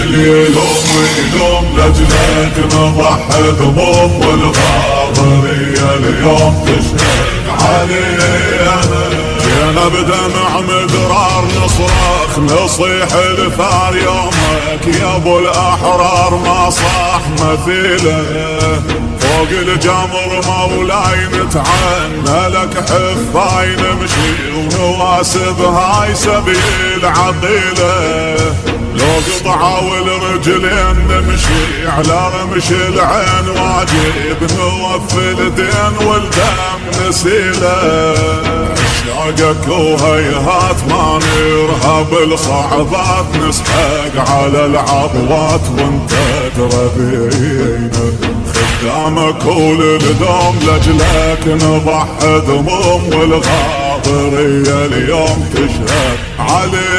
يلوم ويلوم لجلك نضحي ذموم والغاضرية اليوم تشهد علينا. جينا بدمع مدرار نصرخ نصيح الثار يومك يا ابو الاحرار ما صاح مثيله. فوق الجمر مولاي نتعنى لك حفاي نمشي ونواسب هاي سبيل عقيله. لو قطعة والرجلين نمشي على رمش العين واجب نوفي الدين والدم نسيله. اشتاقك وهيهات ما نرهب الصعبات نسحق على العضوات وانت تربينا. خدامك وللدوم لجلك نضحي ذموم والغاضرية اليوم تشهد علينا.